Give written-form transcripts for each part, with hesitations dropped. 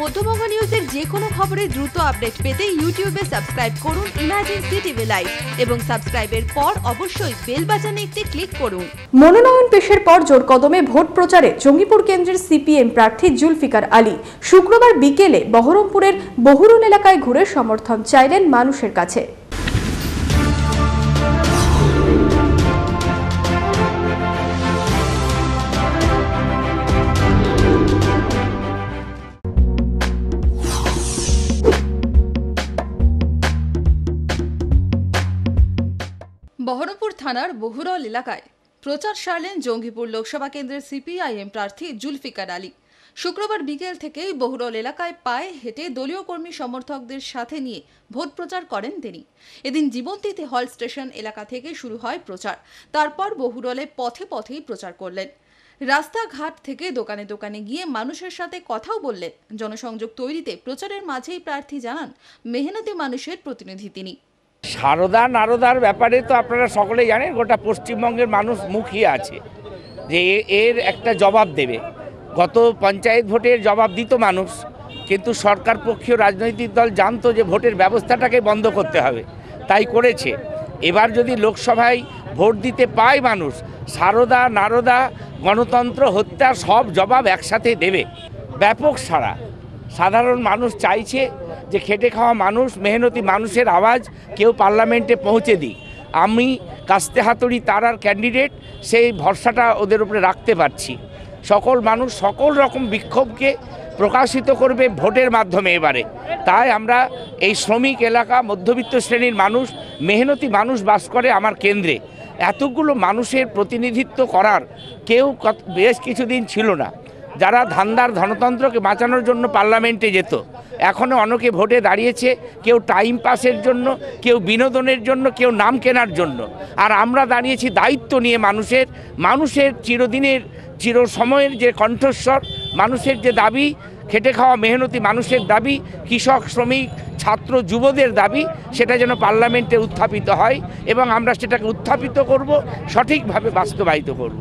মধ্যবঙ্গ নিউজের যে কোনো খবরের দ্রুত আপডেট পেতে ইউটিউবে সাবস্ক্রাইব করুন ইমার্জেন্সি টিভি লাইভ এবং সাবস্ক্রাইবের পর অবশ্যই বেল বাটনে একটি ক্লিক করুন। মনোনয়ন পেশের পর জোর কদমে ভোট প্রচারে জঙ্গিপুর কেন্দ্রের সিপিএম প্রার্থী জুলফিকার আলী শুক্রবার বিকেলে বহরমপুরের বহুরুল এলাকায় ঘুরে সমর্থন চাইলেন মানুষের কাছে। বহরমপুর থানার বহুরল এলাকায় প্রচার সারলেন জঙ্গিপুর লোকসভা কেন্দ্রের সিপিআইএম প্রার্থী জুলফিকার আলী। শুক্রবার বিকেল থেকেই বহুরল এলাকায় পায়ে হেঁটে দলীয় কর্মী সমর্থকদের সাথে নিয়ে ভোট প্রচার করেন তিনি। এদিন জীবন্তীতে হল স্টেশন এলাকা থেকে শুরু হয় প্রচার, তারপর বহুরলে পথে পথেই প্রচার করলেন। রাস্তাঘাট থেকে দোকানে দোকানে গিয়ে মানুষের সাথে কথাও বললেন। জনসংযোগ তৈরিতে প্রচারের মাঝেই প্রার্থী জানান মেহনতি মানুষের প্রতিনিধি তিনি। সারদা নারদার ব্যাপারে তো আপনারা সকলেই জানেন, গোটা পশ্চিমবঙ্গের মানুষ মুখিয়ে আছে যে এর একটা জবাব দেবে। গত পঞ্চায়েত ভোটের জবাব দিত মানুষ, কিন্তু সরকার পক্ষীয় রাজনৈতিক দল জানতো যে ভোটের ব্যবস্থাটাকে বন্ধ করতে হবে, তাই করেছে। এবার যদি লোকসভায় ভোট দিতে পায় মানুষ, সারদা নারদা গণতন্ত্র হত্যা সব জবাব একসাথে দেবে। ব্যাপক সাড়া, সাধারণ মানুষ চাইছে যে খেটে খাওয়া মানুষ, মেহনতি মানুষের আওয়াজ কেউ পার্লামেন্টে পৌঁছে দিই। আমি কাস্তে হাতুড়ি তারার ক্যান্ডিডেট, সেই ভরসাটা ওদের উপরে রাখতে পারছি। সকল মানুষ সকল রকম বিক্ষোভকে প্রকাশিত করবে ভোটের মাধ্যমে এবারে। তাই আমরা এই শ্রমিক এলাকা, মধ্যবিত্ত শ্রেণীর মানুষ, মেহনতি মানুষ বাস করে আমার কেন্দ্রে। এতগুলো মানুষের প্রতিনিধিত্ব করার কেউ বেশ কিছুদিন ছিল না। যারা ধান্দার ধনতন্ত্রকে বাঁচানোর জন্য পার্লামেন্টে যেত, এখনও অনেকে ভোটে দাঁড়িয়েছে, কেউ টাইম পাসের জন্য, কেউ বিনোদনের জন্য, কেউ নাম কেনার জন্য। আর আমরা দাঁড়িয়েছি দায়িত্ব নিয়ে মানুষের চিরদিনের চিরসময়ের যে কণ্ঠস্বর, মানুষের যে দাবি, খেটে খাওয়া মেহনতি মানুষের দাবি, কৃষক শ্রমিক ছাত্র যুবদের দাবি, সেটা যেন পার্লামেন্টে উত্থাপিত হয় এবং আমরা সেটাকে উত্থাপিত করব, সঠিকভাবে বাস্তবায়িত করব।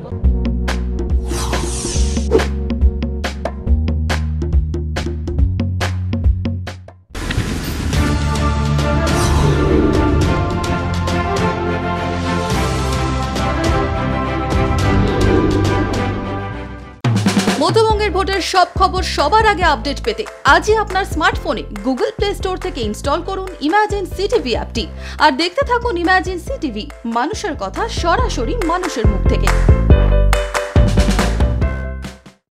মধ্যবঙ্গের ভোটের সব খবর সবার আগে আপডেট পেতে আজই আপনার স্মার্টফোনে গুগল প্লে স্টোর থেকে ইনস্টল করুন ইমার্জেন্সি টিভি অ্যাপটি আর দেখতে থাকুন ইমার্জেন্সি টিভি, মানুষের কথা সরাসরি মানুষের মুখ থেকে।